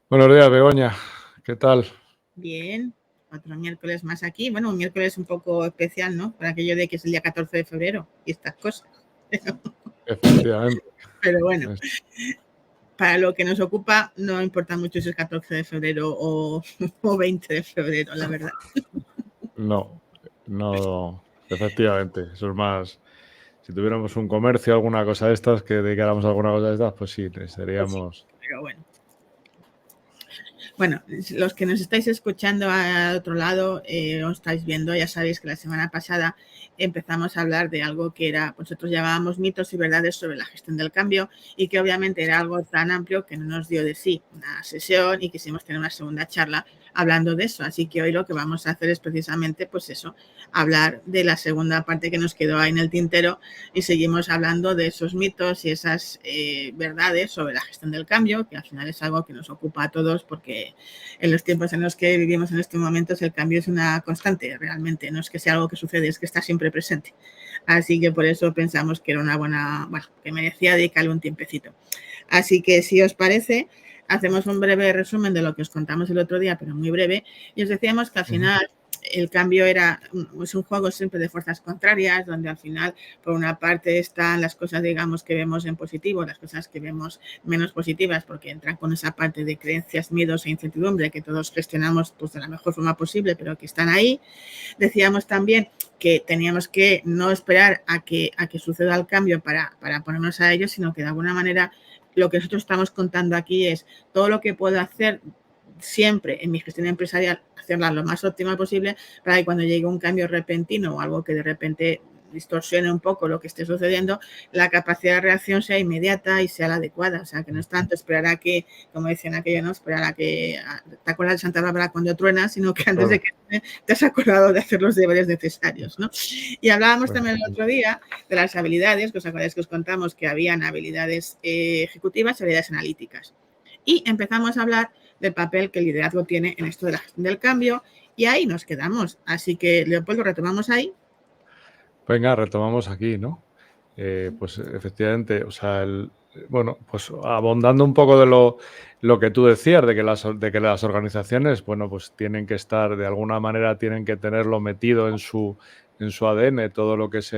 Buenos días, Begoña. ¿Qué tal? Bien, otro miércoles más aquí. Bueno, un miércoles un poco especial, ¿no? Por aquello de que es el día 14 de febrero y estas cosas. Efectivamente. Pero bueno, Es- para lo que nos ocupa no importa mucho si es 14 de febrero o 20 de febrero, la verdad. No, no, efectivamente. Eso es más. Si tuviéramos un comercio, alguna cosa de estas, que dedicáramos a alguna cosa de estas, pues sí, Pues sí, seríamos. pero bueno. Bueno, los que nos estáis escuchando al otro lado, os estáis viendo, ya sabéis que la semana pasada empezamos a hablar de algo que era, pues nosotros llamábamos mitos y verdades sobre la gestión del cambio y que obviamente era algo tan amplio que no nos dio de sí una sesión y quisimos tener una segunda charla hablando de eso. Así que hoy lo que vamos a hacer es precisamente, pues eso, hablar de la segunda parte que nos quedó ahí en el tintero y seguimos hablando de esos mitos y esas verdades sobre la gestión del cambio, que al final es algo que nos ocupa a todos porque en los tiempos en los que vivimos en estos momentos el cambio es una constante realmente, no es que sea algo que sucede, es que está siempre presente. Así que por eso pensamos que era una buena, bueno, que merecía dedicarle un tiempecito. Así que si os parece, hacemos un breve resumen de lo que os contamos el otro día, pero muy breve, y os decíamos que al final el cambio es un juego siempre de fuerzas contrarias, donde al final, por una parte, están las cosas, digamos, que vemos en positivo, las cosas que vemos menos positivas, porque entran con esa parte de creencias, miedos e incertidumbre que todos gestionamos pues, de la mejor forma posible, pero que están ahí. Decíamos también que teníamos que no esperar a que suceda el cambio para ponernos a ello, sino que de alguna manera lo que nosotros estamos contando aquí es todo lo que puedo hacer siempre en mi gestión empresarial, hacerla lo más óptima posible para que cuando llegue un cambio repentino o algo que de repente distorsione un poco lo que esté sucediendo, la capacidad de reacción sea inmediata y sea la adecuada. O sea, que no es tanto esperar a que, como decían aquello, no esperar a que te acuerdas de Santa Bárbara cuando truena, sino que antes de que te has acordado de hacer los deberes necesarios, ¿no? Y hablábamos también el otro día de las habilidades, que os acordáis que os contamos que habían habilidades ejecutivas y habilidades analíticas. Y empezamos a hablar del papel que el liderazgo tiene en esto de la gestión del cambio y ahí nos quedamos. Así que, Leopoldo, retomamos ahí. Venga, retomamos aquí, ¿no? Pues efectivamente, o sea, bueno, pues abondando un poco de lo que tú decías, de que las organizaciones, bueno, pues tienen que estar, de alguna manera, tienen que tenerlo metido en su ADN, todo lo que es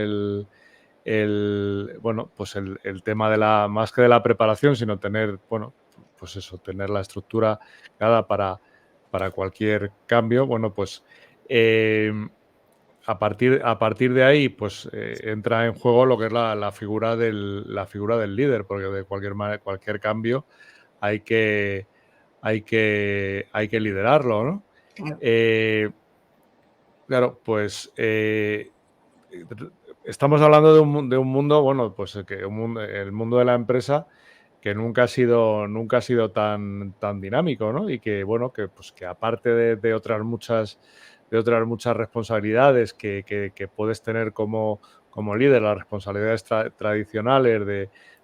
bueno, pues el tema de más que de la preparación, sino tener, bueno, pues eso, tener la estructura dada para cualquier cambio, bueno, pues a partir de ahí, pues entra en juego lo que es la figura la figura del líder, porque de cualquier cambio hay que, hay que liderarlo, ¿no? Claro. Claro, pues estamos hablando de un mundo, bueno, pues el mundo de la empresa que nunca ha sido tan dinámico, ¿no? Y que, bueno, pues que aparte de de otras muchas responsabilidades que puedes tener como líder, las responsabilidades tradicionales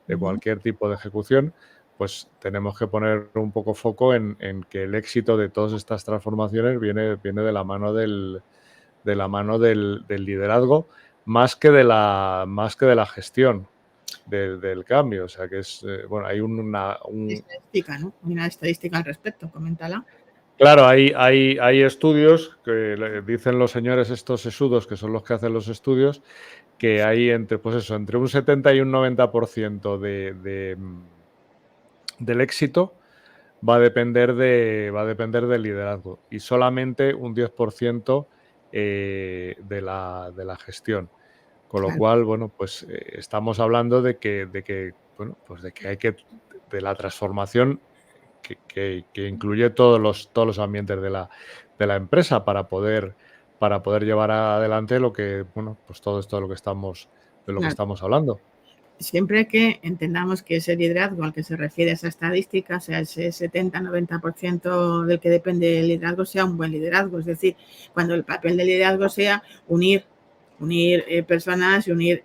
de cualquier tipo de ejecución, pues tenemos que poner un poco foco en que el éxito de todas estas transformaciones viene de la mano del liderazgo más que de la gestión del cambio. O sea que es, bueno, hay Estadística, ¿no? Hay una estadística al respecto, coméntala. Claro, hay estudios que dicen los señores estos sesudos, que son los que hacen los estudios, que hay pues eso, entre un 70 y un 90% del éxito va a depender del liderazgo y solamente un 10% de la gestión. Con lo Claro. cual, bueno, pues estamos hablando bueno, pues de que hay de la transformación que incluye todos los ambientes de la empresa para poder llevar adelante bueno, pues todo esto de lo que Claro. estamos hablando. Siempre que entendamos que ese liderazgo al que se refiere esa estadística, o sea, ese 70-90% del que depende el liderazgo, sea un buen liderazgo. Es decir, cuando el papel del liderazgo sea unir personas y unir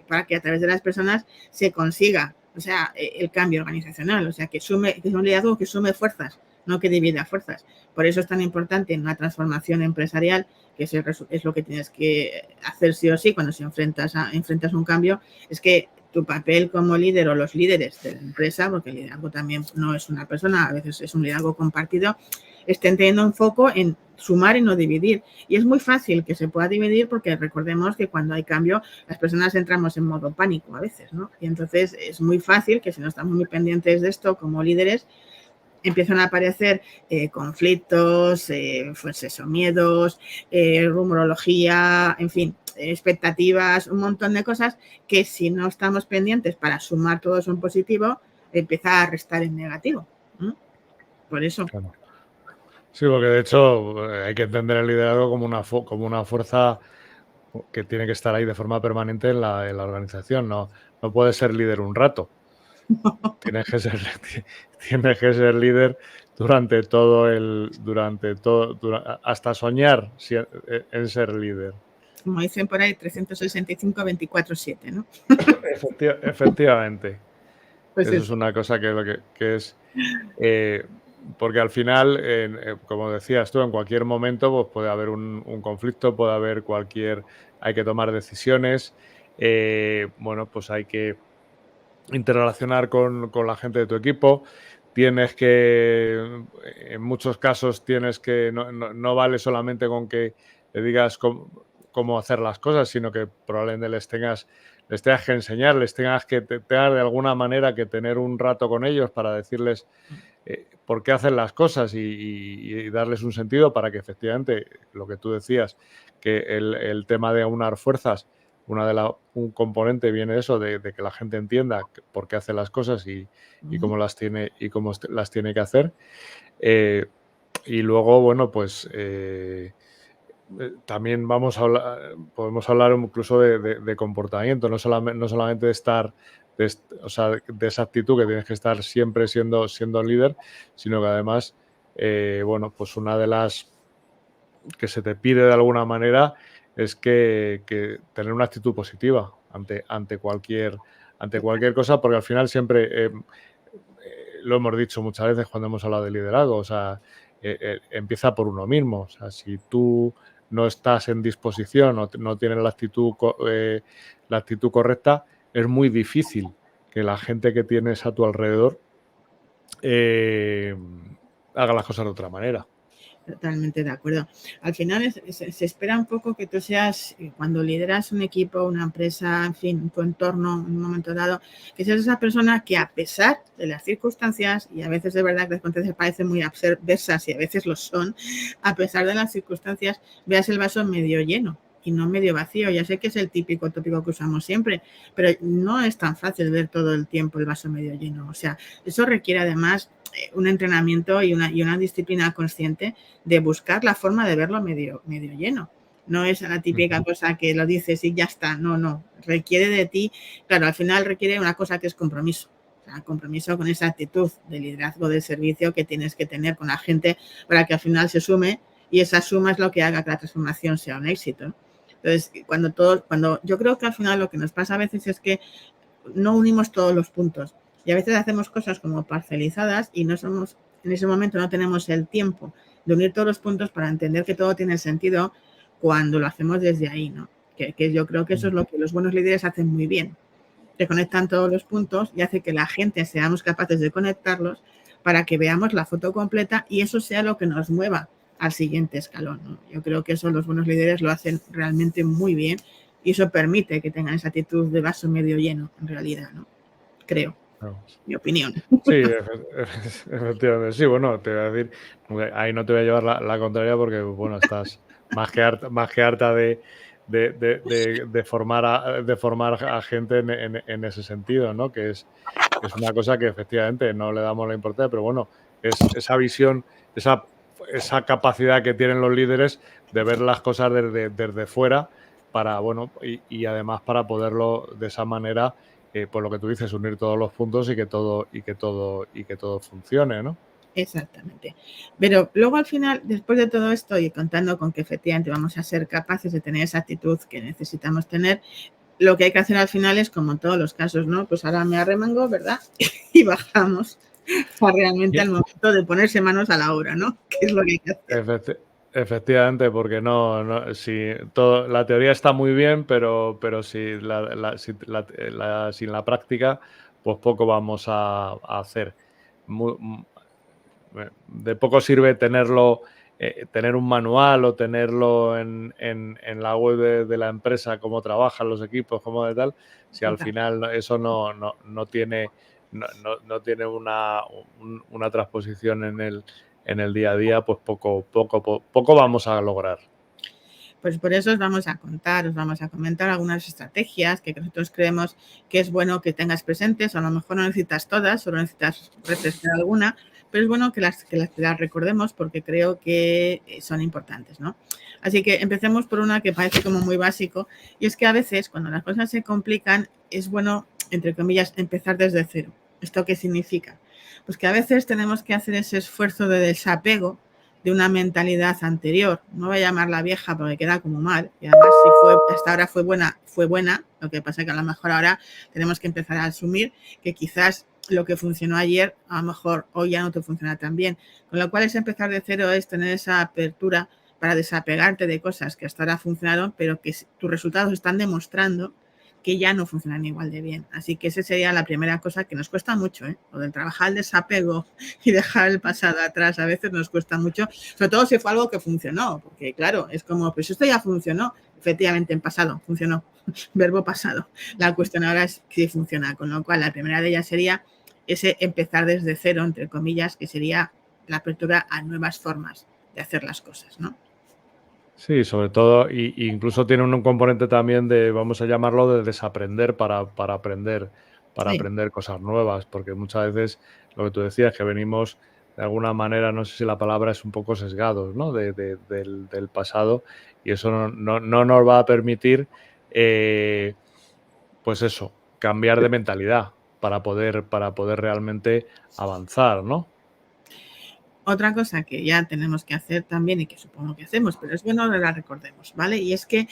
para que a través de las personas se consiga, o sea, el cambio organizacional, o sea, que es un liderazgo que sume fuerzas, no que divida fuerzas. Por eso es tan importante en una transformación empresarial, que es lo que tienes que hacer sí o sí cuando enfrentas un cambio, es que tu papel como líder o los líderes de la empresa, porque el liderazgo también no es una persona, a veces es un liderazgo compartido, estén teniendo un foco en sumar y no dividir. Y es muy fácil que se pueda dividir porque recordemos que cuando hay cambio las personas entramos en modo pánico a veces, ¿no? Y entonces es muy fácil que si no estamos muy pendientes de esto como líderes, empiezan a aparecer conflictos, pues eso, miedos, rumorología, en fin, expectativas, un montón de cosas que si no estamos pendientes para sumar todo eso en positivo, empieza a restar en negativo. Por eso. Claro. Sí, porque de hecho hay que entender el liderazgo como una fuerza que tiene que estar ahí de forma permanente en la organización. No puedes ser líder un rato. Tienes que ser líder hasta soñar en ser líder. Como dicen por ahí, 365, 24/7, ¿no? Efectivamente. Pues eso es una cosa que es... porque al final, como decías tú, en cualquier momento pues puede haber un conflicto, puede haber hay que tomar decisiones, bueno, pues hay que interrelacionar con la gente de tu equipo, tienes que, en muchos casos no vale solamente con que le digas cómo hacer las cosas, sino que probablemente les tengas que enseñar, tengas de alguna manera que tener un rato con ellos para decirles por qué hacen las cosas y darles un sentido para que efectivamente, lo que tú decías, que el tema de aunar fuerzas, un componente viene eso de que la gente entienda por qué hace las cosas y cómo las tiene que hacer. Y luego, bueno, pues también podemos hablar incluso de comportamiento, no solamente de estar, de esa actitud que tienes que estar siempre siendo líder, sino que además, bueno, pues una de las que se te pide de alguna manera es que tener una actitud positiva ante cualquier cosa, porque al final siempre lo hemos dicho muchas veces cuando hemos hablado de liderazgo, o sea, empieza por uno mismo. O sea, si tú no estás en disposición o no tienes la actitud correcta, es muy difícil que la gente que tienes a tu alrededor haga las cosas de otra manera. Totalmente de acuerdo. Al final se espera un poco que tú seas, cuando lideras un equipo, una empresa, en fin, tu entorno en un momento dado, que seas esa persona que a pesar de las circunstancias, y a veces de verdad que las circunstancias parecen muy adversas y a veces lo son, a pesar de las circunstancias, veas el vaso medio lleno y no medio vacío. Ya sé que es el típico tópico que usamos siempre, pero no es tan fácil ver todo el tiempo el vaso medio lleno. O sea, eso requiere además un entrenamiento y una disciplina consciente de buscar la forma de verlo medio lleno. No es la típica cosa que lo dices y ya está. No. Requiere de ti, claro, al final requiere una cosa que es compromiso. O sea, compromiso con esa actitud de liderazgo de servicio que tienes que tener con la gente para que al final se sume y esa suma es lo que haga que la transformación sea un éxito. Entonces, cuando yo creo que al final lo que nos pasa a veces es que no unimos todos los puntos y a veces hacemos cosas como parcializadas y en ese momento no tenemos el tiempo de unir todos los puntos para entender que todo tiene sentido cuando lo hacemos desde ahí, ¿no? Que yo creo que eso es lo que los buenos líderes hacen muy bien, que conectan todos los puntos y hace que la gente seamos capaces de conectarlos para que veamos la foto completa y eso sea lo que nos mueva al siguiente escalón, ¿no? Yo creo que eso los buenos líderes lo hacen realmente muy bien y eso permite que tengan esa actitud de vaso medio lleno, en realidad, ¿no? Creo. Mi opinión. Sí, efectivamente. Sí, bueno, te voy a decir, ahí no te voy a llevar la contraria porque, bueno, estás más que harta de formar a gente en ese sentido, ¿no? Que es una cosa que efectivamente no le damos la importancia, pero bueno, es esa visión, esa capacidad que tienen los líderes de ver las cosas desde fuera para, bueno, y además para poderlo de esa manera, por lo que tú dices, unir todos los puntos y que todo funcione, ¿no? Exactamente. Pero luego al final, después de todo esto y contando con que efectivamente vamos a ser capaces de tener esa actitud que necesitamos tener, lo que hay que hacer al final es, como en todos los casos, ¿no? Pues ahora me arremango, ¿verdad? Y bajamos realmente al momento de ponerse manos a la obra, ¿no? Que es lo que hay que hacer. Efectivamente, porque si la teoría está muy bien, pero sin la práctica, pues poco vamos a hacer. De poco sirve tener un manual o tenerlo en la web de la empresa, cómo trabajan los equipos, cómo de tal, si al Total. final eso no tiene, no tiene una transposición en el día a día, pues poco vamos a lograr. Pues por eso os vamos a comentar algunas estrategias que nosotros creemos que es bueno que tengas presentes. A lo mejor no necesitas todas, solo necesitas refrescar alguna, pero es bueno que las recordemos porque creo que son importantes, ¿no? Así que empecemos por una que parece como muy básico, y es que a veces cuando las cosas se complican es bueno, entre comillas, empezar desde cero. ¿Esto qué significa? Pues que a veces tenemos que hacer ese esfuerzo de desapego de una mentalidad anterior. No voy a llamarla vieja porque queda como mal. Y además, si hasta ahora fue buena. Lo que pasa es que a lo mejor ahora tenemos que empezar a asumir que quizás lo que funcionó ayer, a lo mejor hoy ya no te funciona tan bien. Con lo cual, es empezar de cero, es tener esa apertura para desapegarte de cosas que hasta ahora funcionaron, pero que tus resultados están demostrando que ya no funcionan igual de bien. Así que esa sería la primera cosa que nos cuesta mucho, ¿eh? Lo de trabajar el desapego y dejar el pasado atrás a veces nos cuesta mucho, sobre todo si fue algo que funcionó, porque claro, es como, pues esto ya funcionó, efectivamente en pasado funcionó, verbo pasado. La cuestión ahora es si funciona, con lo cual la primera de ellas sería ese empezar desde cero, entre comillas, que sería la apertura a nuevas formas de hacer las cosas, ¿no? Sí, sobre todo, incluso tiene un componente también de, vamos a llamarlo, de desaprender para Sí. aprender cosas nuevas, porque muchas veces lo que tú decías, que venimos de alguna manera, no sé si la palabra es un poco sesgados, ¿no? Del pasado, y eso no nos va a permitir, pues eso, cambiar de mentalidad para poder realmente avanzar, ¿no? Otra cosa que ya tenemos que hacer también y que supongo que hacemos, pero es bueno que la recordemos, ¿vale? Y es que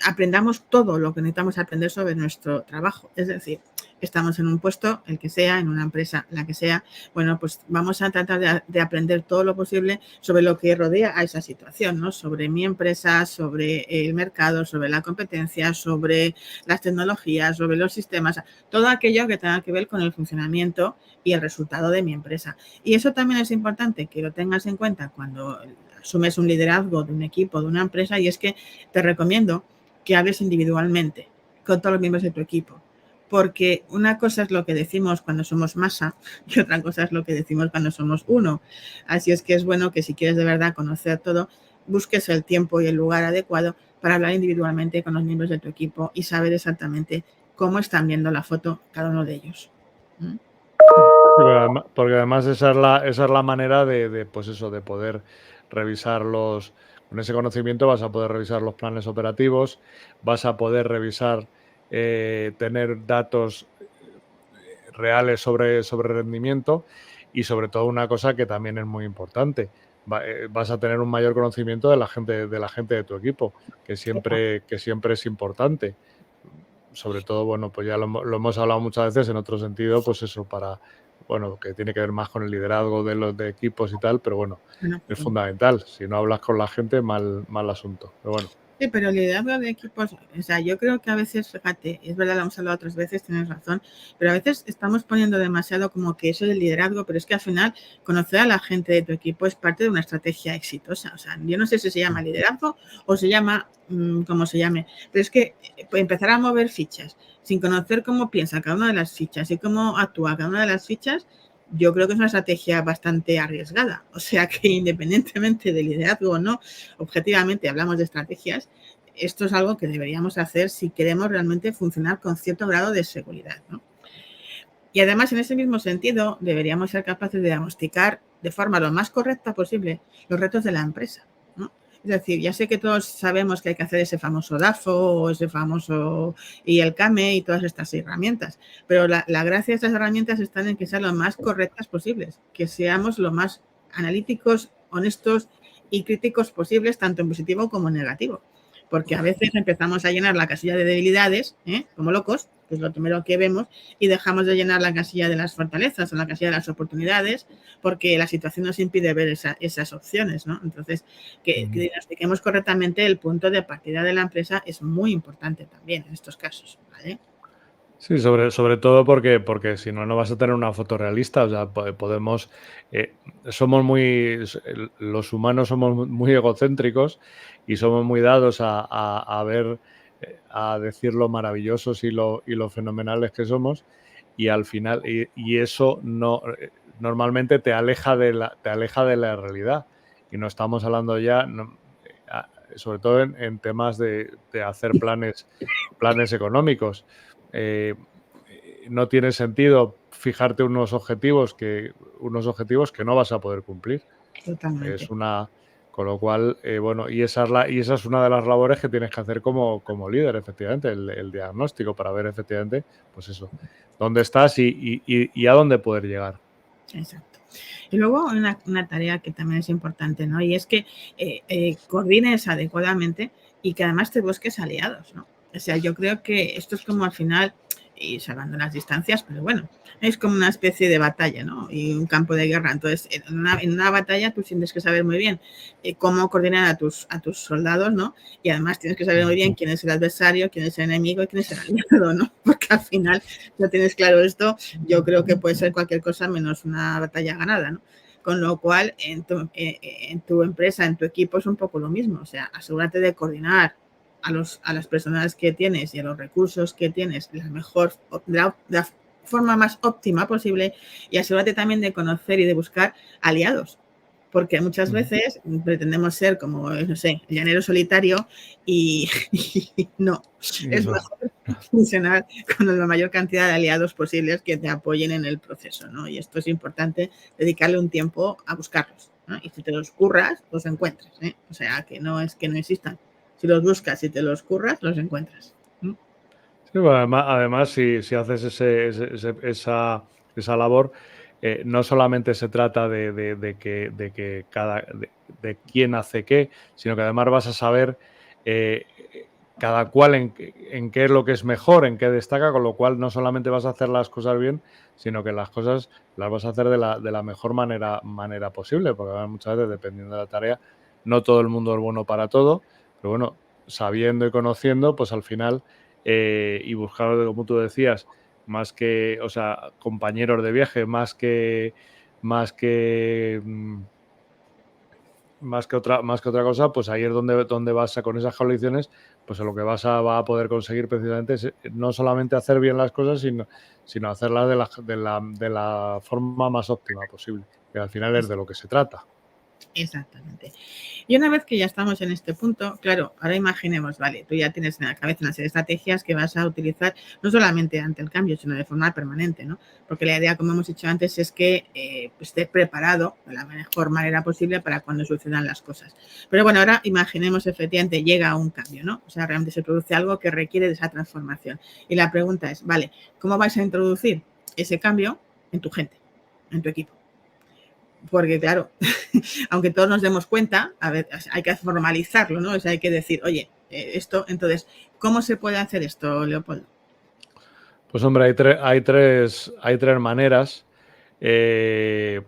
aprendamos todo lo que necesitamos aprender sobre nuestro trabajo. Es decir, estamos en un puesto, el que sea, en una empresa, la que sea, bueno, pues vamos a tratar de aprender todo lo posible sobre lo que rodea a esa situación, ¿no? Sobre mi empresa, sobre el mercado, sobre la competencia, sobre las tecnologías, sobre los sistemas, todo aquello que tenga que ver con el funcionamiento y el resultado de mi empresa. Y eso también es importante que lo tengas en cuenta cuando asumes un liderazgo de un equipo, de una empresa, y es que te recomiendo que hables individualmente con todos los miembros de tu equipo. Porque una cosa es lo que decimos cuando somos masa y otra cosa es lo que decimos cuando somos uno. Así es que es bueno que si quieres de verdad conocer todo, busques el tiempo y el lugar adecuado para hablar individualmente con los miembros de tu equipo y saber exactamente cómo están viendo la foto cada uno de ellos. ¿Mm? Porque además esa es la manera pues eso, de poder con ese conocimiento vas a poder revisar los planes operativos, vas a poder revisar, tener datos reales sobre rendimiento y sobre todo una cosa que también es muy importante, vas a tener un mayor conocimiento de la gente de tu equipo, que siempre es importante. Sobre todo, bueno, pues ya lo hemos hablado muchas veces en otro sentido, pues eso, bueno, que tiene que ver más con el liderazgo de los de equipos y tal, pero bueno, Bueno, es fundamental. Si no hablas con la gente, mal asunto. Pero bueno, sí, pero el liderazgo de equipos, o sea, yo creo que a veces, fíjate, es verdad, lo hemos hablado otras veces, tienes razón, pero a veces estamos poniendo demasiado como que eso del liderazgo, pero es que al final conocer a la gente de tu equipo es parte de una estrategia exitosa. O sea, yo no sé si se llama liderazgo o se llama como se llame, pero es que empezar a mover fichas sin conocer cómo piensa cada una de las fichas y cómo actúa cada una de las fichas, yo creo que es una estrategia bastante arriesgada. O sea que independientemente del liderazgo o no, objetivamente hablamos de estrategias, esto es algo que deberíamos hacer si queremos realmente funcionar con cierto grado de seguridad, ¿no? Y además, en ese mismo sentido, deberíamos ser capaces de diagnosticar de forma lo más correcta posible los retos de la empresa, ¿no? Es decir, ya sé que todos sabemos que hay que hacer ese famoso DAFO o ese famoso y el CAME y todas estas herramientas, pero la gracia de estas herramientas está en que sean lo más correctas posibles, que seamos lo más analíticos, honestos y críticos posibles, tanto en positivo como en negativo. porque a veces empezamos a llenar la casilla de debilidades, como locos, que es lo primero que vemos, y dejamos de llenar la casilla de las fortalezas o la casilla de las oportunidades, porque la situación nos impide ver esas opciones, ¿no? Entonces, que diagnostiquemos correctamente el punto de partida de la empresa es muy importante también en estos casos, ¿vale? Sí, sobre todo porque si no, no vas a tener una foto realista. O sea, podemos, somos los humanos somos muy egocéntricos y somos muy dados a ver, a decir lo maravillosos y lo fenomenales que somos, y al final, y eso no, normalmente te aleja de la realidad. Y no estamos hablando ya, sobre todo en temas de hacer planes económicos. eh, no tiene sentido fijarte unos objetivos que no vas a poder cumplir. Totalmente. Es una, con lo cual, bueno, y esa es una de las labores que tienes que hacer como líder, efectivamente, el diagnóstico para ver efectivamente, pues eso, dónde estás y a dónde poder llegar. Exacto. Y luego una tarea que también es importante, ¿no? Y es que coordines adecuadamente y que además te busques aliados, ¿no? O sea, yo creo que esto es como al final, y salvando las distancias, pero bueno, es como una especie de batalla, ¿no? Y un campo de guerra. Entonces, en una batalla tú tienes que saber muy bien cómo coordinar a tus soldados, ¿no? Y además tienes que saber muy bien quién es el adversario, quién es el enemigo y quién es el aliado, ¿no? Porque al final, no tienes claro esto, yo creo que puede ser cualquier cosa menos una batalla ganada, ¿no? Con lo cual, en tu empresa, en tu equipo es un poco lo mismo. O sea, asegúrate de coordinar a las personas que tienes y a los recursos que tienes de la forma más óptima posible, y asegúrate también de conocer y de buscar aliados. Porque muchas veces pretendemos ser como, no sé, el llanero solitario y no, es mejor funcionar con la mayor cantidad de aliados posibles que te apoyen en el proceso, ¿no? Y esto es importante, dedicarle un tiempo a buscarlos, ¿no? Y si te los curras, los encuentras, ¿eh? O sea, que no es que no existan. Si los buscas y te los curras, los encuentras. Sí, bueno, además si haces esa labor, no solamente se trata de que de quién hace qué, sino que además vas a saber cada cual en qué es lo que es mejor, en qué destaca, con lo cual no solamente vas a hacer las cosas bien, sino que las cosas las vas a hacer de la mejor manera posible, porque además, muchas veces, dependiendo de la tarea, no todo el mundo es bueno para todo, pero bueno, sabiendo y conociendo, pues al final, y buscar, como tú decías, más que, o sea, compañeros de viaje, más que, mm, más que otra cosa, pues ahí es donde vas con esas coaliciones, pues lo que va a poder conseguir precisamente es no solamente hacer bien las cosas, sino hacerlas de la forma más óptima posible, que al final es de lo que se trata. Exactamente. Y una vez que ya estamos en este punto, claro, ahora imaginemos, vale, tú ya tienes en la cabeza una serie de estrategias que vas a utilizar no solamente ante el cambio, sino de forma permanente, ¿no? Porque la idea, como hemos dicho antes, es que esté preparado de la mejor manera posible para cuando sucedan las cosas. Pero bueno, ahora imaginemos, efectivamente, llega un cambio, ¿no? O sea, realmente se produce algo que requiere de esa transformación. Y la pregunta es, vale, ¿cómo vais a introducir ese cambio en tu gente, en tu equipo? Porque claro, aunque todos nos demos cuenta, a ver, hay que formalizarlo, ¿no? O sea, hay que decir, oye, esto, entonces, ¿cómo se puede hacer esto, Leopoldo? Pues hombre, hay tres maneras eh,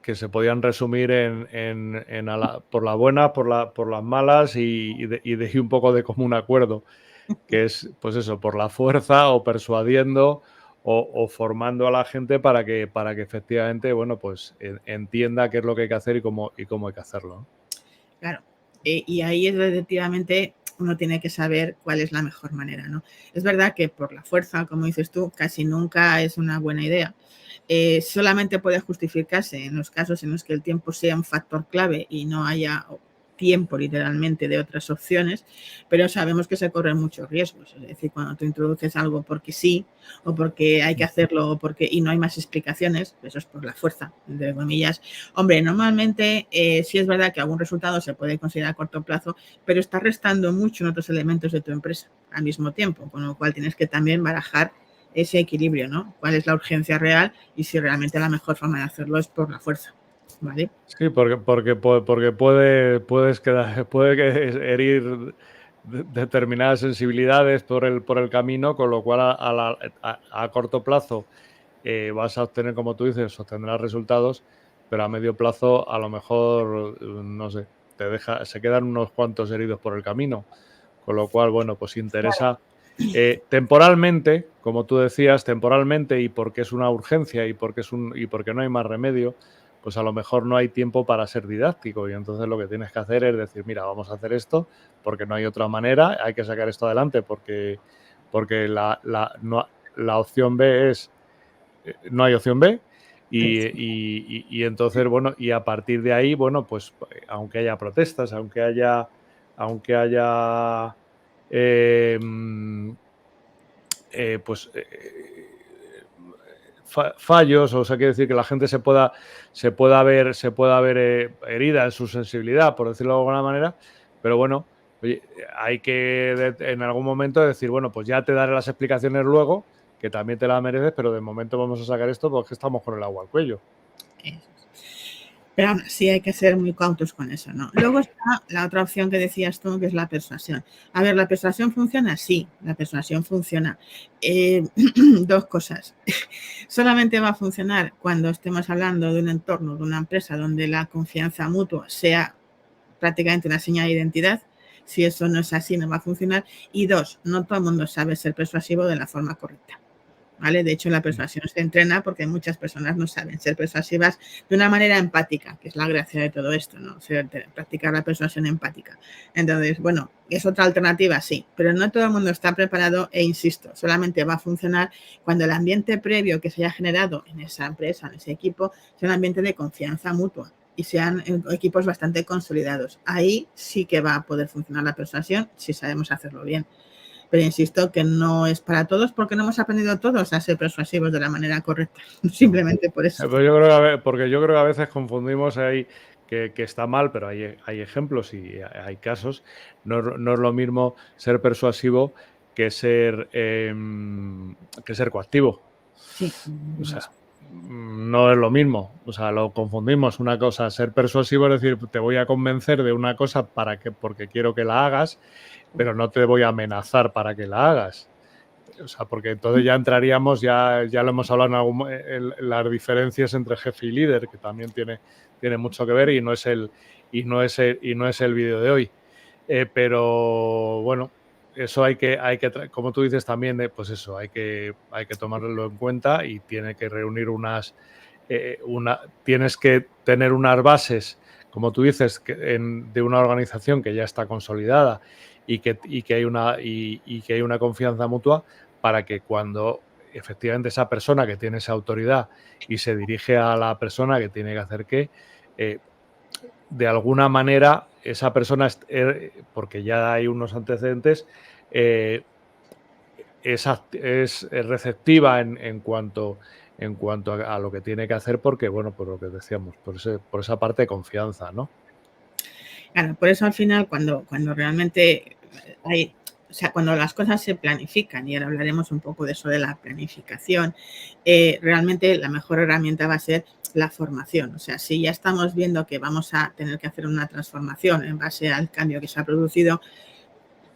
que se podían resumir por la buena, por las malas y un poco de común acuerdo, que es, pues eso, por la fuerza o persuadiendo o formando a la gente para que efectivamente, bueno, pues entienda qué es lo que hay que hacer y cómo hay que hacerlo, ¿no? Claro, y ahí es efectivamente uno tiene que saber cuál es la mejor manera, ¿no? Es verdad que por la fuerza, como dices tú, casi nunca es una buena idea. Solamente puede justificarse en los casos en los que el tiempo sea un factor clave y no haya tiempo literalmente de otras opciones, pero sabemos que se corren muchos riesgos. Es decir, cuando tú introduces algo porque sí, o porque hay que hacerlo, o porque y no hay más explicaciones, eso es por la fuerza, entre comillas. Hombre, normalmente sí es verdad que algún resultado se puede conseguir a corto plazo, pero está restando mucho en otros elementos de tu empresa al mismo tiempo, con lo cual tienes que también barajar ese equilibrio, ¿no? ¿Cuál es la urgencia real y si realmente la mejor forma de hacerlo es por la fuerza? ¿Vale? Sí, porque puedes quedar, puede que herir determinadas sensibilidades por el camino, con lo cual a corto plazo vas a obtener, como tú dices, obtendrás resultados, pero a medio plazo a lo mejor, no sé, se quedan unos cuantos heridos por el camino, con lo cual, bueno, pues interesa temporalmente, como tú decías, temporalmente y porque es una urgencia y porque no hay más remedio, pues a lo mejor no hay tiempo para ser didáctico y entonces lo que tienes que hacer es decir, mira, vamos a hacer esto porque no hay otra manera, hay que sacar esto adelante porque la opción B es, no hay opción B y entonces, bueno, y a partir de ahí, bueno, pues aunque haya protestas, aunque haya pues fallos, o sea, quiere decir que la gente se pueda ver herida en su sensibilidad, por decirlo de alguna manera, pero bueno, oye, hay que en algún momento decir, bueno, pues ya te daré las explicaciones luego, que también te las mereces, pero de momento vamos a sacar esto porque estamos con el agua al cuello. Eso. Pero aún así hay que ser muy cautos con eso, ¿no? Luego está la otra opción que decías tú, que es la persuasión. A ver, ¿la persuasión funciona? Sí, la persuasión funciona. Dos cosas. Solamente va a funcionar cuando estemos hablando de un entorno, de una empresa donde la confianza mutua sea prácticamente una señal de identidad. Si eso no es así, no va a funcionar. Y dos, no todo el mundo sabe ser persuasivo de la forma correcta. ¿Vale? De hecho, la persuasión se entrena porque muchas personas no saben ser persuasivas de una manera empática, que es la gracia de todo esto, ¿no? Practicar la persuasión empática. Entonces, bueno, es otra alternativa, sí, pero no todo el mundo está preparado e insisto, solamente va a funcionar cuando el ambiente previo que se haya generado en esa empresa, en ese equipo, sea un ambiente de confianza mutua y sean equipos bastante consolidados. Ahí sí que va a poder funcionar la persuasión si sabemos hacerlo bien. Pero insisto que no es para todos porque no hemos aprendido todos a ser persuasivos de la manera correcta, simplemente por eso. Pero yo creo porque yo creo que a veces confundimos ahí que está mal, pero hay ejemplos y hay casos. No es lo mismo ser persuasivo que ser coactivo. Sí. O sea, no es lo mismo. O sea, lo confundimos. Una cosa, ser persuasivo es decir, te voy a convencer de una cosa porque quiero que la hagas, pero no te voy a amenazar para que la hagas. O sea, porque entonces ya entraríamos, ya lo hemos hablado en las diferencias entre jefe y líder, que también tiene mucho que ver y no es el vídeo de hoy. Pero bueno, eso como tú dices también, pues eso, hay que tomarlo en cuenta y tiene que reunir tienes que tener unas bases, como tú dices, de una organización que ya está consolidada y que hay una confianza mutua para que cuando efectivamente esa persona que tiene esa autoridad y se dirige a la persona que tiene que hacer de alguna manera esa persona, porque ya hay unos antecedentes, es receptiva en cuanto a lo que tiene que hacer porque, bueno, por lo que decíamos, por esa parte de confianza, ¿no? Claro, por eso al final cuando realmente hay, o sea, cuando las cosas se planifican, y ahora hablaremos un poco de eso de la planificación, realmente la mejor herramienta va a ser la formación. O sea, si ya estamos viendo que vamos a tener que hacer una transformación en base al cambio que se ha producido,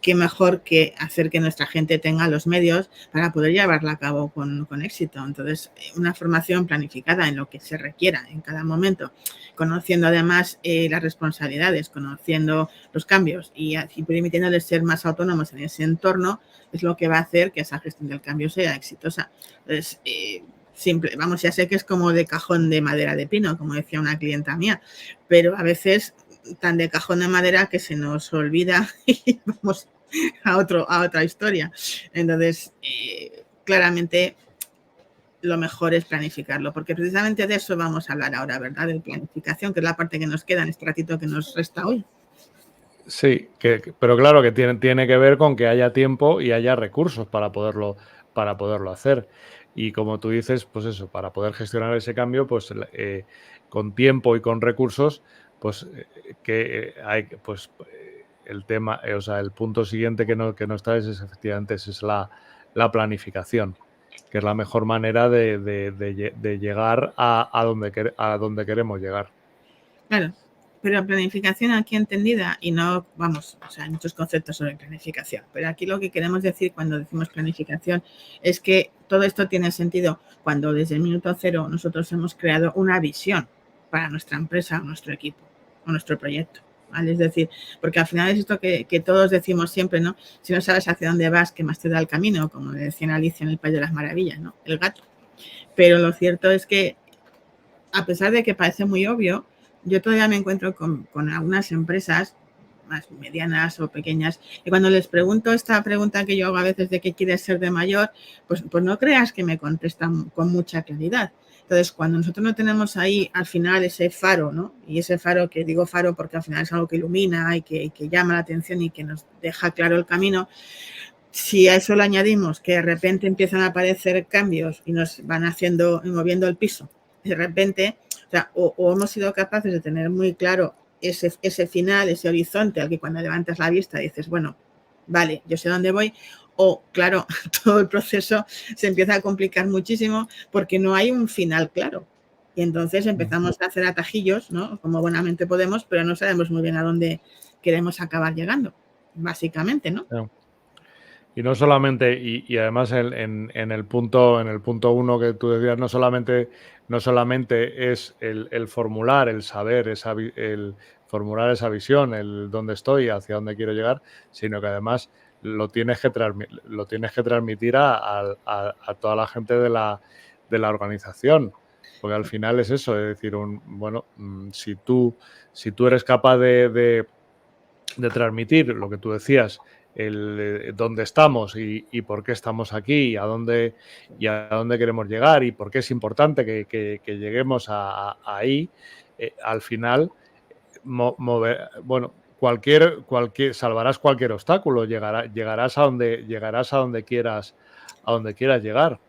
qué mejor que hacer que nuestra gente tenga los medios para poder llevarla a cabo con éxito. Entonces, una formación planificada en lo que se requiera en cada momento, conociendo además las responsabilidades, conociendo los cambios y permitiéndoles ser más autónomos en ese entorno, es lo que va a hacer que esa gestión del cambio sea exitosa. Entonces, simple, vamos, ya sé que es como de cajón de madera de pino, como decía una clienta mía, pero a veces tan de cajón de madera que se nos olvida y vamos a otra historia. Entonces, claramente lo mejor es planificarlo, porque precisamente de eso vamos a hablar ahora, ¿verdad? De planificación, que es la parte que nos queda en este ratito que nos resta hoy. Sí, pero claro que tiene que ver con que haya tiempo y haya recursos para poderlo hacer. Y como tú dices, pues eso, para poder gestionar ese cambio, pues con tiempo y con recursos, pues el tema, o sea, el punto siguiente que no está es efectivamente es la planificación, que es la mejor manera de llegar a donde queremos llegar. Claro, Pero planificación aquí entendida y no, vamos, o sea, hay muchos conceptos sobre planificación, pero aquí lo que queremos decir cuando decimos planificación es que todo esto tiene sentido cuando desde el minuto cero nosotros hemos creado una visión para nuestra empresa, nuestro equipo o nuestro proyecto. ¿Vale? Es decir, porque al final es esto que todos decimos siempre, ¿no? Si no sabes hacia dónde vas, ¿qué más te da el camino? Como decía Alicia en el País de las Maravillas, ¿no? El gato. Pero lo cierto es que, a pesar de que parece muy obvio, yo todavía me encuentro con algunas empresas más medianas o pequeñas, y cuando les pregunto esta pregunta que yo hago a veces de qué quieres ser de mayor, pues no creas que me contestan con mucha claridad. Entonces, cuando nosotros no tenemos ahí al final ese faro, ¿no? Y ese faro, que digo faro porque al final es algo que ilumina y que llama la atención y que nos deja claro el camino, si a eso le añadimos que de repente empiezan a aparecer cambios y nos van haciendo, moviendo el piso, de repente, o sea, o hemos sido capaces de tener muy claro ese final, ese horizonte al que cuando levantas la vista dices, bueno, vale, yo sé dónde voy, o claro, todo el proceso se empieza a complicar muchísimo porque no hay un final claro. Y entonces empezamos a hacer atajillos, ¿no? Como buenamente podemos, pero no sabemos muy bien a dónde queremos acabar llegando, básicamente, ¿no? Y no solamente, y además en el punto uno que tú decías, no solamente es el formular, el saber, el formular esa visión, el dónde estoy, hacia dónde quiero llegar, sino que además lo tienes que transmitir a toda la gente de la organización. Porque al final es eso, es decir, si tú eres capaz de transmitir lo que tú decías, dónde estamos y por qué estamos aquí y a dónde queremos llegar y por qué es importante que lleguemos ahí, al final, salvarás cualquier obstáculo, llegarás a donde quieras llegar.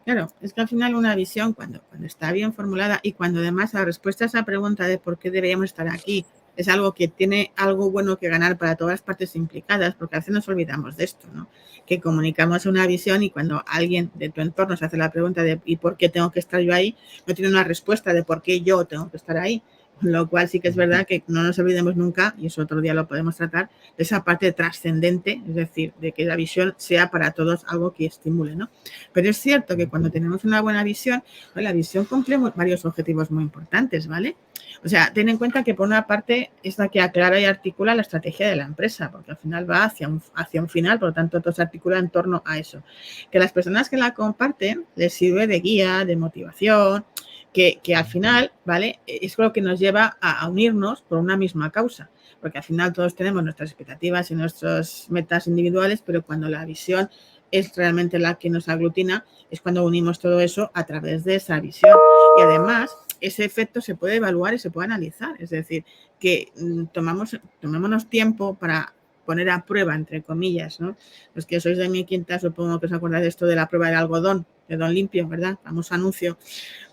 Claro, es que al final una visión, cuando está bien formulada y cuando además la respuesta a esa pregunta de por qué deberíamos estar aquí es algo que tiene algo bueno que ganar para todas las partes implicadas, porque a veces nos olvidamos de esto, ¿no? Que comunicamos una visión y cuando alguien de tu entorno se hace la pregunta de ¿y por qué tengo que estar yo ahí? No tiene una respuesta de por qué yo tengo que estar ahí. Lo cual sí que es verdad que no nos olvidemos nunca, y eso otro día lo podemos tratar, de esa parte trascendente, es decir, de que la visión sea para todos algo que estimule, ¿no? Pero es cierto que cuando tenemos una buena visión, la visión cumple varios objetivos muy importantes, ¿vale? O sea, ten en cuenta que por una parte es la que aclara y articula la estrategia de la empresa, porque al final va hacia un final, por lo tanto todo se articula en torno a eso. Que las personas que la comparten les sirve de guía, de motivación, que al final, ¿vale? Es lo que nos lleva a unirnos por una misma causa, porque al final todos tenemos nuestras expectativas y nuestras metas individuales, pero cuando la visión es realmente la que nos aglutina, es cuando unimos todo eso a través de esa visión. Y además, ese efecto se puede evaluar y se puede analizar, es decir, que tomémonos tiempo para poner a prueba, entre comillas, ¿no? Los que sois de mi quinta, supongo que os acordáis de esto de la prueba del algodón, de Don Limpio, ¿verdad? Famoso anuncio.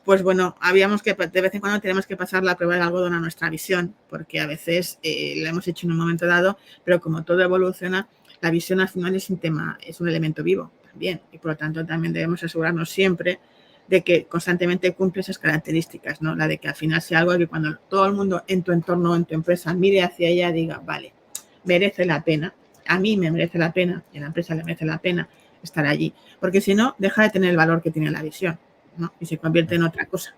Pues bueno, de vez en cuando tenemos que pasar la prueba del algodón a nuestra visión, porque a veces lo hemos hecho en un momento dado, pero como todo evoluciona, la visión al final es un elemento vivo también, y por lo tanto también debemos asegurarnos siempre de que constantemente cumple esas características, ¿no? La de que al final sea algo que cuando todo el mundo en tu entorno, en tu empresa, mire hacia ella, diga, vale, merece la pena, a mí me merece la pena y a la empresa le merece la pena estar allí, porque si no, deja de tener el valor que tiene la visión, ¿no? Y se convierte en otra cosa,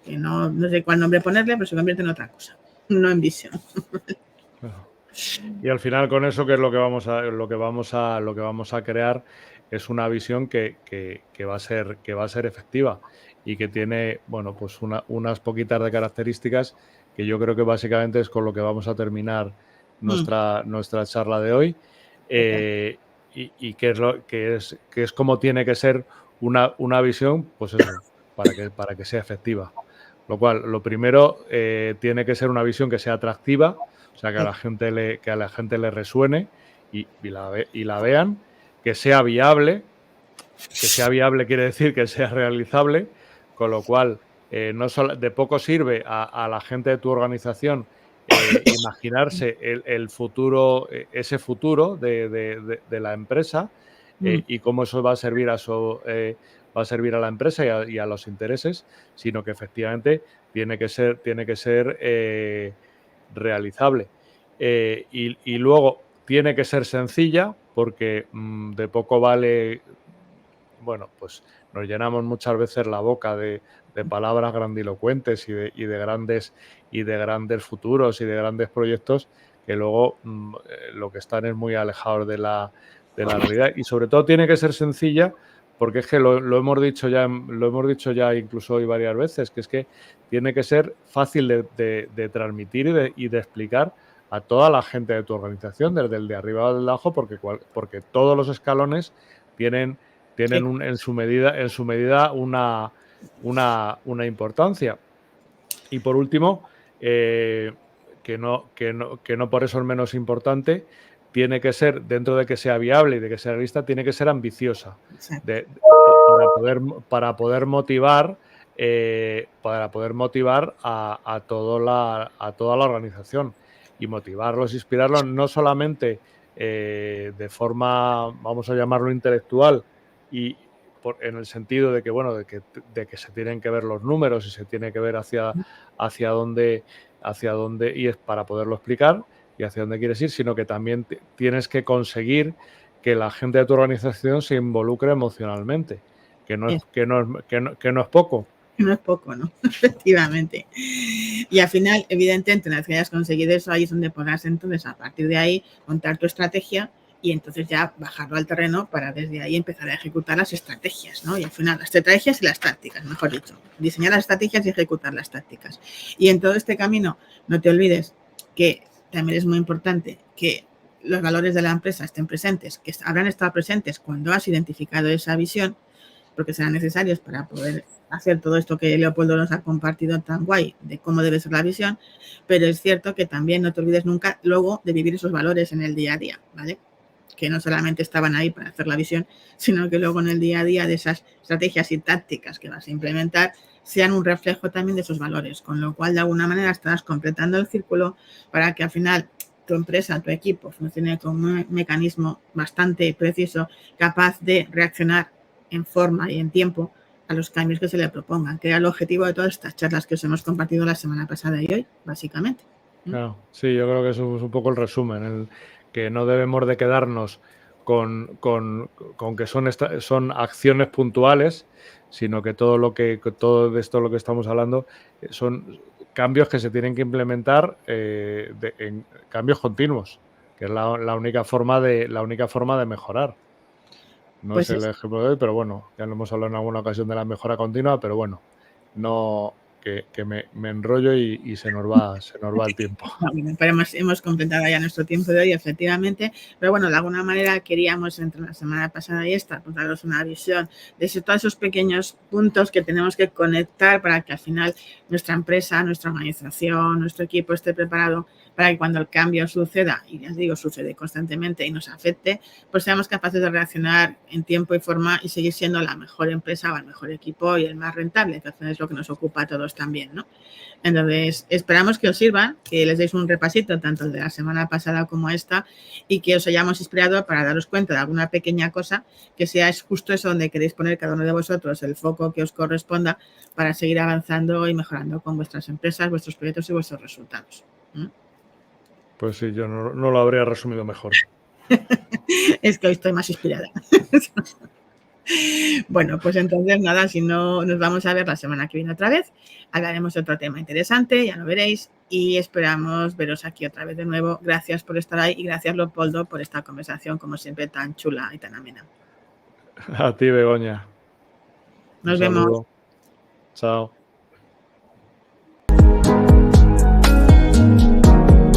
que no sé cuál nombre ponerle, pero se convierte en otra cosa, no en visión. Y al final con eso, que es lo que vamos a crear, es una visión que va a ser efectiva y que tiene, bueno, pues unas poquitas de características que yo creo que básicamente es con lo que vamos a terminar nuestra charla de hoy, y que es como tiene que ser una visión, pues eso, para que sea efectiva. Lo cual, lo primero, tiene que ser una visión que sea atractiva, o sea, que a la gente le resuene y la vean, que sea viable. Que sea viable quiere decir que sea realizable, con lo cual de poco sirve a la gente de tu organización imaginarse el futuro, ese futuro de la empresa, y cómo eso va a servir a la empresa y a los intereses, sino que efectivamente tiene que ser realizable. Y luego tiene que ser sencilla porque de poco vale, bueno, pues nos llenamos muchas veces la boca de palabras grandilocuentes y de grandes futuros y de grandes proyectos que luego lo que están es muy alejados de la realidad. Y sobre todo tiene que ser sencilla porque es que lo hemos dicho ya incluso hoy varias veces, que es que tiene que ser fácil de transmitir y de explicar a toda la gente de tu organización, desde el de arriba al de abajo, porque todos los escalones tienen Sí, en su medida una importancia. Y por último, que no por eso es menos importante, tiene que ser, dentro de que sea viable y de que sea realista, tiene que ser ambiciosa exacto. para poder motivar a toda la organización y motivarlos, inspirarlos no solamente de forma, vamos a llamarlo intelectual, y en el sentido de que, bueno, de que se tienen que ver los números y se tiene que ver hacia dónde, y es para poderlo explicar y hacia dónde quieres ir, sino que también tienes que conseguir que la gente de tu organización se involucre emocionalmente, que no es, Es- que no es, que no es poco. no es poco, ¿no? Efectivamente. Y al final, evidentemente, una vez que hayas conseguido eso, ahí es donde podrás entonces, a partir de ahí, montar tu estrategia y entonces ya bajarlo al terreno para desde ahí empezar a ejecutar las estrategias, ¿no? Y al final, las estrategias y las tácticas, mejor dicho. Diseñar las estrategias y ejecutar las tácticas. Y en todo este camino, no te olvides que también es muy importante que los valores de la empresa estén presentes, que habrán estado presentes cuando has identificado esa visión, porque serán necesarios para poder hacer todo esto que Leopoldo nos ha compartido tan guay de cómo debe ser la visión, pero es cierto que también no te olvides nunca luego de vivir esos valores en el día a día, ¿vale? Que no solamente estaban ahí para hacer la visión, sino que luego en el día a día de esas estrategias y tácticas que vas a implementar sean un reflejo también de esos valores, con lo cual de alguna manera estarás completando el círculo para que al final tu empresa, tu equipo funcione como un mecanismo bastante preciso, capaz de reaccionar en forma y en tiempo a los cambios que se le propongan, que era el objetivo de todas estas charlas que os hemos compartido la semana pasada y hoy, básicamente. Claro, sí, yo creo que eso es un poco el resumen, que no debemos de quedarnos con que son acciones puntuales, sino que todo de esto lo que estamos hablando son cambios que se tienen que implementar en cambios continuos, que es la única forma de mejorar. No es Pues el es, ejemplo de hoy, pero bueno, ya lo hemos hablado en alguna ocasión de la mejora continua, pero bueno, no que me enrollo y se nos va el tiempo. no, bueno, pero hemos completado ya nuestro tiempo de hoy, efectivamente, pero bueno, de alguna manera queríamos entre la semana pasada y esta, pues daros una visión de todos esos pequeños puntos que tenemos que conectar para que al final nuestra empresa, nuestra organización, nuestro equipo esté preparado para que cuando el cambio suceda, y ya os digo, sucede constantemente y nos afecte, pues seamos capaces de reaccionar en tiempo y forma y seguir siendo la mejor empresa o el mejor equipo y el más rentable, que al final es lo que nos ocupa a todos también, ¿no? Entonces, esperamos que os sirvan, que les deis un repasito, tanto el de la semana pasada como esta, y que os hayamos inspirado para daros cuenta de alguna pequeña cosa que sea justo eso donde queréis poner cada uno de vosotros el foco que os corresponda para seguir avanzando y mejorando con vuestras empresas, vuestros proyectos y vuestros resultados. Pues sí, yo no lo habría resumido mejor. Es que hoy estoy más inspirada. Bueno, pues entonces nada, si no nos vamos a ver la semana que viene otra vez, hablaremos de otro tema interesante, ya lo veréis, y esperamos veros aquí otra vez de nuevo. Gracias por estar ahí y gracias, Leopoldo, por esta conversación, como siempre, tan chula y tan amena. A ti, Begoña. Un Nos vemos. saludo. Chao.